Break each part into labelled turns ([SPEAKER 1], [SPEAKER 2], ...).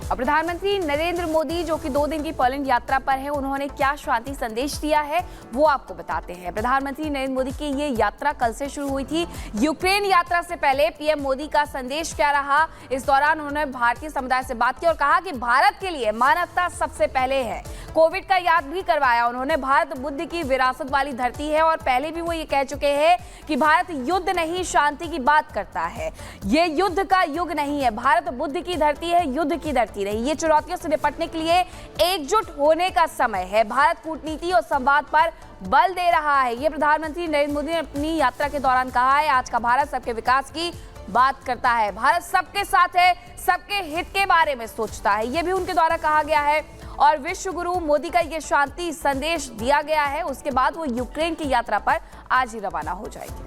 [SPEAKER 1] और प्रधानमंत्री नरेंद्र मोदी जो कि 2 दिन की पोलैंड यात्रा पर है, उन्होंने क्या शांति संदेश दिया है वो आपको बताते हैं। प्रधानमंत्री नरेंद्र मोदी की ये यात्रा कल से शुरू हुई थी। यूक्रेन यात्रा से पहले पीएम मोदी का संदेश क्या रहा, इस दौरान उन्होंने भारतीय समुदाय से बात की और कहा कि भारत के लिए मानवता सबसे पहले है। कोविड का याद भी करवाया उन्होंने। भारत बुद्ध की विरासत वाली धरती है और पहले भी वो ये कह चुके हैं कि भारत युद्ध नहीं शांति की बात करता है। ये युद्ध का युग नहीं है, भारत बुद्ध की धरती है, युद्ध की धरती नहीं। ये चुनौतियों से निपटने के लिए एकजुट होने का समय है। भारत कूटनीति और संवाद पर बल दे रहा है। ये प्रधानमंत्री नरेंद्र मोदी ने अपनी यात्रा के दौरान कहा है। आज का भारत सबके विकास की बात करता है, भारत सबके साथ है, सबके हित के बारे में सोचता है, ये भी उनके द्वारा कहा गया है। और विश्व गुरु मोदी का ये शांति संदेश दिया गया है। उसके बाद वो यूक्रेन की यात्रा पर आज ही रवाना हो जाएगी।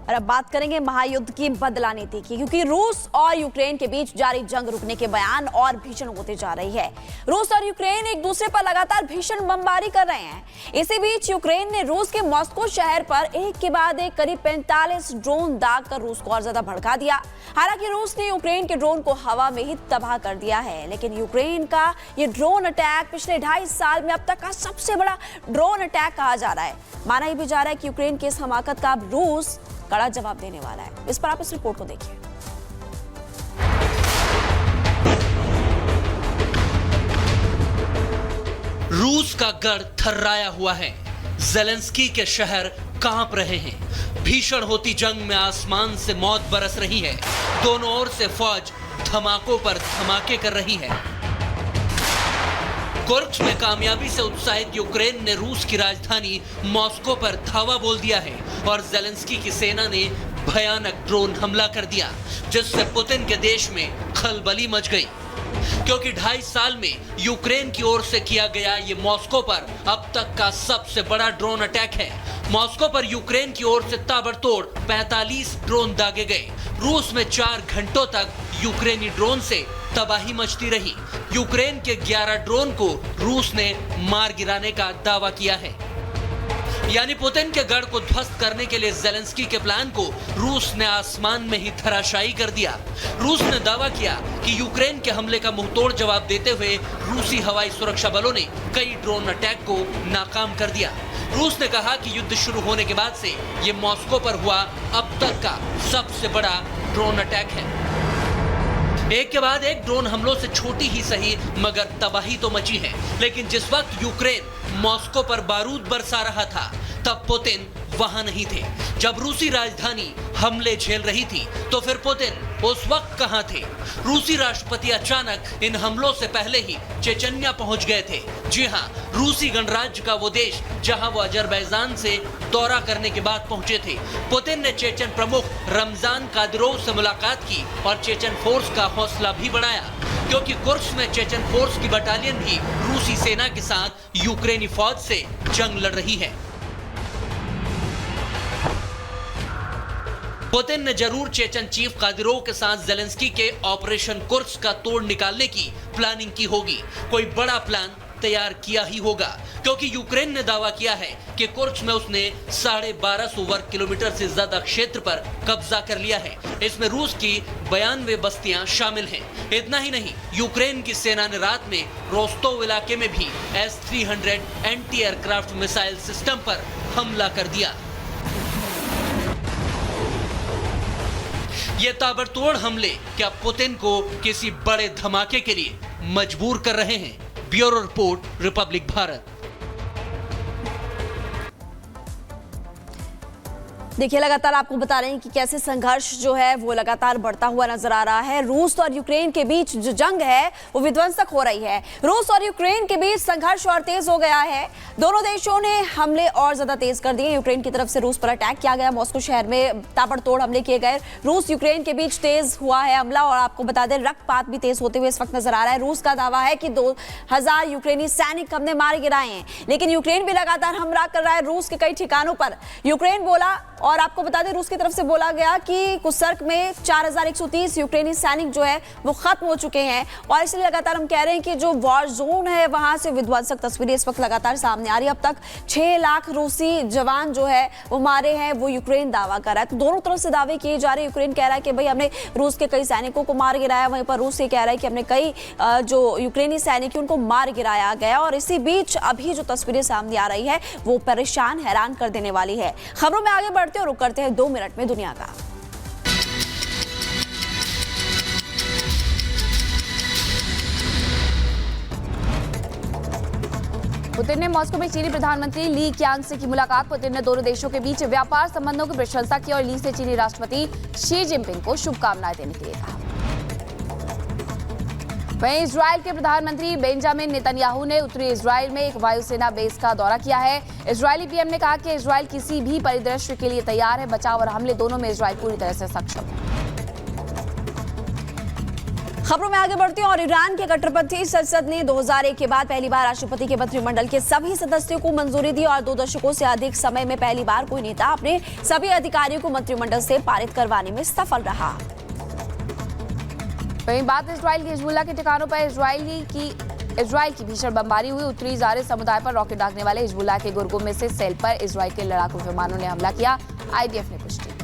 [SPEAKER 2] और अब बात करेंगे महायुद्ध की बदला नीति की, क्योंकि रूस और यूक्रेन के बीच जारी जंग रुकने के बयान और भीषण होते जा रही है। रूस और यूक्रेन एक दूसरे पर लगातार भीषण बमबारी कर रहे हैं। इसी बीच यूक्रेन ने रूस के मॉस्को शहर पर एक के बाद एक करीब 45 ड्रोन दागकर रूस को और ज्यादा भड़का दिया। हालांकि रूस ने यूक्रेन के ड्रोन को हवा में ही तबाह कर दिया है, लेकिन यूक्रेन का ये ड्रोन अटैक पिछले 2.5 साल में अब तक का सबसे बड़ा ड्रोन अटैक कहा जा रहा है। माना यह भी जा रहा है कि यूक्रेन के इस हमाकत का अब रूस कड़ा जवाब देने वाला है। इस पर आप इस रिपोर्ट को देखिए।
[SPEAKER 3] रूस का गढ़ थर्राया हुआ है। ज़ेलेंस्की के शहर कांप रहे हैं। भीषण होती जंग में आसमान से मौत बरस रही है। दोनों ओर से फौज धमाकों पर धमाके कर रही है। कुर्स्क में कामयाबी से उत्साहित यूक्रेन ने रूस की राजधानी मॉस्को पर धावा बोल दिया है और ज़ेलेंस्की की सेना ने भयानक ड्रोन हमला कर दिया, जिससे पुतिन के देश में खलबली मच गई। क्योंकि 2.5 साल में यूक्रेन की ओर से किया गया ये मॉस्को पर अब तक का सबसे बड़ा ड्रोन अटैक है। मॉस्को पर यूक्रेन की ओर से ताबड़तोड़ 45 ड्रोन दागे गए। रूस में 4 घंटों तक यूक्रेनी ड्रोन से तबाही मचती रही। यूक्रेन के 11 ड्रोन को रूस ने मार गिराने का दावा किया है। यानी पुतिन के गढ़ को ध्वस्त करने के लिए ज़ेलेंस्की के प्लान को रूस ने आसमान में ही धराशायी कर दिया। रूस ने दावा किया कि यूक्रेन के हमले का मुंहतोड़ जवाब देते हुए रूसी हवाई सुरक्षा बलों ने कई ड्रोन अटैक को नाकाम कर दिया। रूस ने कहा कि युद्ध शुरू होने के बाद से ये मॉस्को पर हुआ अब तक का सबसे बड़ा ड्रोन अटैक है। एक के बाद एक ड्रोन हमलों से छोटी ही सही मगर तबाही तो मची है। लेकिन जिस वक्त यूक्रेन मॉस्को पर बारूद बरसा रहा था, तब पुतिन वहां नहीं थे। जब रूसी राजधानी हमले झेल रही थी, तो फिर पुतिन उस वक्त कहां थे? रूसी राष्ट्रपति अचानक इन हमलों से पहले ही चेचन्या पहुंच गए थे। जी हां, रूसी गणराज्य का वो देश जहां वो अजरबैजान से दौरा करने के बाद पहुंचे थे। पुतिन ने चेचन प्रमुख रमजान कादिरोव से मुलाकात की और चेचन फोर्स का हौसला भी बढ़ाया, क्योंकि कुर्स्क में चेचन फोर्स की बटालियन भी रूसी सेना के साथ यूक्रेनी फौज से जंग लड़ रही है। पुतिन ने जरूर चेचन चीफ कादिरोव के साथ ज़ेलेंस्की के ऑपरेशन कुर्स्क का तोड़ निकालने की प्लानिंग की होगी। कोई बड़ा प्लान तैयार किया ही होगा, क्योंकि यूक्रेन ने दावा किया है कि कुर्स्क में उसने 1250 वर्ग किलोमीटर से ज्यादा क्षेत्र पर कब्जा कर लिया है। इसमें रूस की 92 बस्तियां शामिल हैं। इतना ही नहीं, यूक्रेन की सेना ने रात में रोस्तोव इलाके में भी S-300 anti aircraft missile system पर हमला कर दिया। ये ताबड़तोड़ हमले क्या पुतिन को किसी बड़े धमाके के लिए मजबूर कर रहे हैं? Bureau report, Republic Bharat.
[SPEAKER 2] देखिए, लगातार आपको बता रहे हैं कि कैसे संघर्ष जो है वो लगातार बढ़ता हुआ नजर आ रहा है। रूस और यूक्रेन के बीच जो जंग है वो विध्वंसक हो रही है। रूस और यूक्रेन के बीच संघर्ष और तेज हो गया है। दोनों देशों ने हमले और ज्यादा तेज कर दिए। यूक्रेन की तरफ से रूस पर अटैक किया गया, मॉस्को शहर में ताबड़तोड़ हमले किए गए। रूस यूक्रेन के बीच तेज हुआ है हमला और आपको बता दें रक्तपात भी तेज होते हुए इस वक्त नजर आ रहा है। रूस का दावा है कि 2000 यूक्रेनी सैनिक हमने मारे गिराए हैं, लेकिन यूक्रेन भी लगातार हमला कर रहा है रूस के कई ठिकानों पर। यूक्रेन बोला और आपको बता दें रूस की तरफ से बोला गया कि कुर्स्क में 4130 यूक्रेनी सैनिक जो है वो खत्म हो चुके हैं और इसलिए लगातार हम कह रहे हैं कि जो वॉर जोन है वहां से विध्वंसक तस्वीरें इस वक्त लगातार सामने आ रही है। अब तक 6 लाख रूसी जवान जो है वो मारे हैं, वो यूक्रेन दावा कर रहा है। तो दोनों तरफ से दावे किए जा रहे हैं। यूक्रेन कह रहा है कि भाई हमने रूस के कई सैनिकों को मार गिराया, वहीं पर रूस ये कह रहा है कि हमने कई जो यूक्रेनी सैनिक हैं उनको मार गिराया गया। और इसी बीच अभी जो तस्वीरें सामने आ रही है वो परेशान हैरान कर देने वाली है। खबरों में आगे बढ़ते और रुक करते हैं 2 मिनट में दुनिया का।
[SPEAKER 1] पुतिन ने मॉस्को में चीनी प्रधानमंत्री ली क्यान से की मुलाकात। पुतिन ने दोनों देशों के बीच व्यापार संबंधों की प्रशंसा की और ली से चीनी राष्ट्रपति शी जिनपिंग को शुभकामनाएं देने के लिए कहा। वहीं इजराइल के प्रधानमंत्री बेंजामिन नेतन्याहू ने उत्तरी इजराइल में एक वायुसेना बेस का दौरा किया है। इजरायली पीएम ने कहा कि इजराइल किसी भी परिदृश्य के लिए तैयार है। बचाव और हमले दोनों में इजराइल पूरी तरह से सक्षम है।
[SPEAKER 2] खबरों में आगे बढ़ती हैं और ईरान के कट्टरपंथी संसद ने 2001 के बाद पहली बार राष्ट्रपति के मंत्रिमंडल के सभी सदस्यों को मंजूरी दी और 2 दशकों से अधिक समय में पहली बार कोई नेता अपने सभी अधिकारियों को मंत्रिमंडल से पारित करवाने में सफल रहा।
[SPEAKER 1] वहीं बात इजराइल के हिजबुल्लाह के ठिकानों पर इजराइल की भीषण बमबारी हुई। उत्तरी इजराइल समुदाय पर रॉकेट दागने वाले हिजबुल्लाह के गुर्गो में से सेल पर इजराइल के लड़ाकू विमानों ने हमला किया। आईडीएफ ने पुष्टि।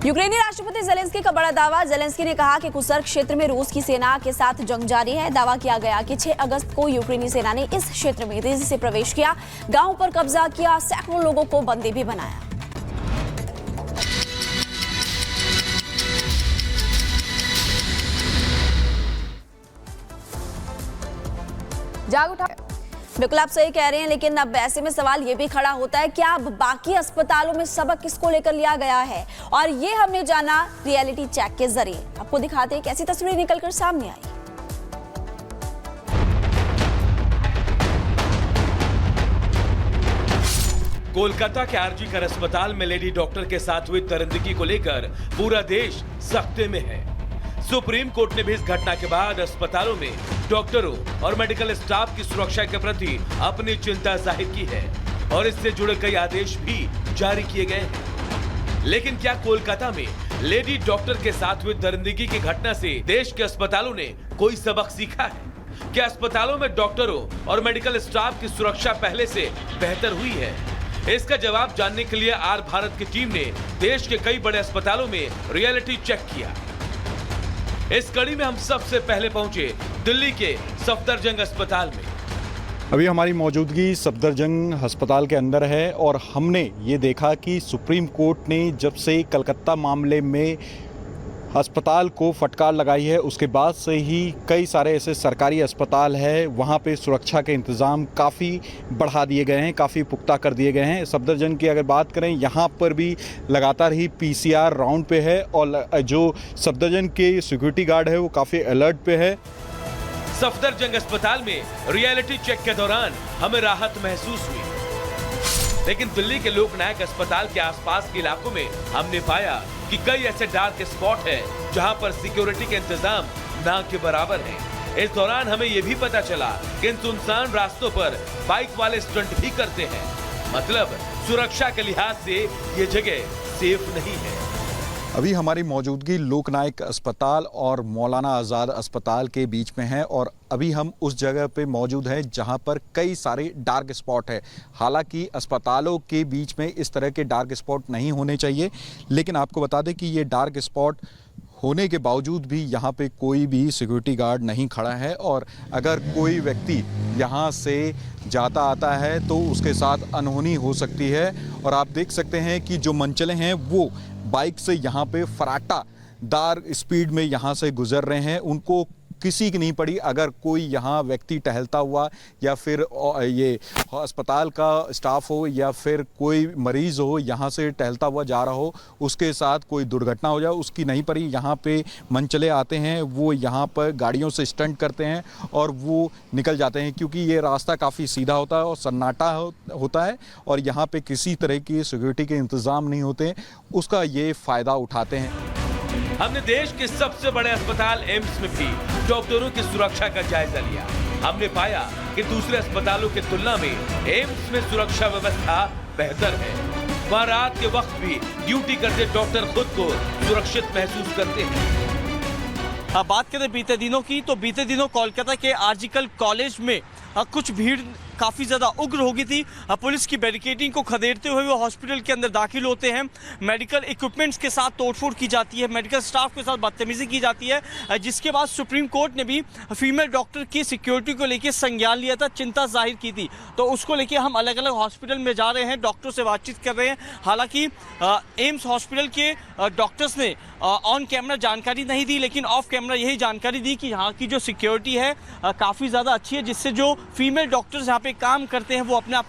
[SPEAKER 2] यूक्रेनी राष्ट्रपति जेलेंस्की का बड़ा दावा। जेलेंस्की ने कहा कि कुर्स्क क्षेत्र में रूस की सेना के साथ जंग जारी है। दावा किया गया कि 6 अगस्त को यूक्रेनी सेना ने इस क्षेत्र में तेजी से प्रवेश किया, गांव पर कब्जा किया, सैकड़ों लोगों को बंदी भी बनाया।
[SPEAKER 1] जाग उठा।
[SPEAKER 2] बिल्कुल आप सही कह रहे हैं, लेकिन अब ऐसे में सवाल ये भी खड़ा होता है क्या अब बाकी अस्पतालों में सबक किसको लेकर लिया गया है? और ये हमने जाना रियलिटी चेक के जरिए। आपको दिखाते हैं कैसी तस्वीरें निकलकर सामने आई।
[SPEAKER 4] कोलकाता के आरजी कर अस्पताल में लेडी डॉक्टर के साथ हुई दरिंदगी को लेकर पूरा देश सख्ते में है। सुप्रीम कोर्ट ने भी इस घटना के बाद अस्पतालों में डॉक्टरों और मेडिकल स्टाफ की सुरक्षा के प्रति अपनी चिंता जाहिर की है और इससे जुड़े कई आदेश भी जारी किए गए हैं। लेकिन क्या कोलकाता में लेडी डॉक्टर के साथ हुई दरिंदगी की घटना से देश के अस्पतालों ने कोई सबक सीखा है? क्या अस्पतालों में डॉक्टरों और मेडिकल स्टाफ की सुरक्षा पहले से बेहतर हुई है? इसका जवाब जानने के लिए आर भारत की टीम ने देश के कई बड़े अस्पतालों में रियलिटी चेक किया। इस कड़ी में हम सबसे पहले पहुंचे दिल्ली के सफदरजंग अस्पताल में।
[SPEAKER 5] अभी हमारी मौजूदगी सफदरजंग अस्पताल के अंदर है और हमने ये देखा कि सुप्रीम कोर्ट ने जब से कलकत्ता मामले में अस्पताल को फटकार लगाई है उसके बाद से ही कई सारे ऐसे सरकारी अस्पताल है वहाँ पे सुरक्षा के इंतज़ाम काफ़ी बढ़ा दिए गए हैं, काफ़ी पुख्ता कर दिए गए हैं। सफदरजंग की अगर बात करें यहाँ पर भी लगातार ही पीसीआर राउंड पे है और जो सफदरजंग के सिक्योरिटी गार्ड है वो काफ़ी अलर्ट पे है।
[SPEAKER 4] सफदरजंग अस्पताल में रियलिटी चेक के दौरान हमें राहत महसूस हुई, लेकिन दिल्ली के लोकनायक अस्पताल के आसपास के इलाकों में हमने पाया कि कई ऐसे डार्क स्पॉट है जहां पर सिक्योरिटी के इंतजाम ना के बराबर है। इस दौरान हमें यह भी पता चला कि इन सुनसान रास्तों पर बाइक वाले स्टंट भी करते हैं। मतलब सुरक्षा के लिहाज से ये जगह सेफ नहीं है।
[SPEAKER 5] अभी हमारी मौजूदगी लोकनायक अस्पताल और मौलाना आज़ाद अस्पताल के बीच में है और अभी हम उस जगह पे मौजूद हैं जहां पर कई सारे डार्क स्पॉट है। हालांकि अस्पतालों के बीच में इस तरह के डार्क स्पॉट नहीं होने चाहिए, लेकिन आपको बता दें कि ये डार्क स्पॉट होने के बावजूद भी यहाँ पे कोई भी सिक्योरिटी गार्ड नहीं खड़ा है और अगर कोई व्यक्ति यहाँ से जाता आता है तो उसके साथ अनहोनी हो सकती है। और आप देख सकते हैं कि जो मंचले हैं वो बाइक से यहाँ पे फराटादार स्पीड में यहाँ से गुजर रहे हैं, उनको किसी की नहीं पड़ी। अगर कोई यहाँ व्यक्ति टहलता हुआ या फिर ये अस्पताल का स्टाफ हो या फिर कोई मरीज़ हो यहाँ से टहलता हुआ जा रहा हो, उसके साथ कोई दुर्घटना हो जाए, उसकी नहीं पड़ी। यहाँ पे मंचले आते हैं, वो यहाँ पर गाड़ियों से स्टंट करते हैं और वो निकल जाते हैं, क्योंकि ये रास्ता काफ़ी सीधा होता है और सन्नाटा होता है और यहाँ पे किसी तरह की सिक्योरिटी के इंतज़ाम नहीं होते, उसका ये फ़ायदा उठाते हैं।
[SPEAKER 4] हमने देश के सबसे बड़े अस्पताल एम्स में भी डॉक्टरों की सुरक्षा का जायजा लिया। हमने पाया कि दूसरे अस्पतालों की तुलना में एम्स में सुरक्षा व्यवस्था बेहतर है। वहाँ रात के वक्त भी ड्यूटी करते डॉक्टर खुद को सुरक्षित महसूस करते हैं।
[SPEAKER 6] बात करें बीते दिनों की, तो बीते दिनों कोलकाता के आरजीकल कॉलेज में कुछ भीड़ काफ़ी ज़्यादा उग्र हो गई थी। पुलिस की बैरिकेडिंग को खदेड़ते हुए वो हॉस्पिटल के अंदर दाखिल होते हैं। मेडिकल इक्विपमेंट्स के साथ तोड़फोड़ की जाती है, मेडिकल स्टाफ के साथ बदतमीजी की जाती है, जिसके बाद सुप्रीम कोर्ट ने भी फीमेल डॉक्टर की सिक्योरिटी को लेकर संज्ञान लिया था, चिंता जाहिर की थी। तो उसको लेकर हम अलग अलग हॉस्पिटल में जा रहे हैं, डॉक्टरों से बातचीत कर रहे हैं। हालांकि एम्स हॉस्पिटल के डॉक्टर्स ने ऑन कैमरा जानकारी नहीं दी, लेकिन ऑफ कैमरा यही जानकारी दी कि यहाँ की जो सिक्योरिटी है काफ़ी ज़्यादा अच्छी है, जिससे जो फीमेल डॉक्टर्स यहाँ पे काम करते हैं वो अपने आप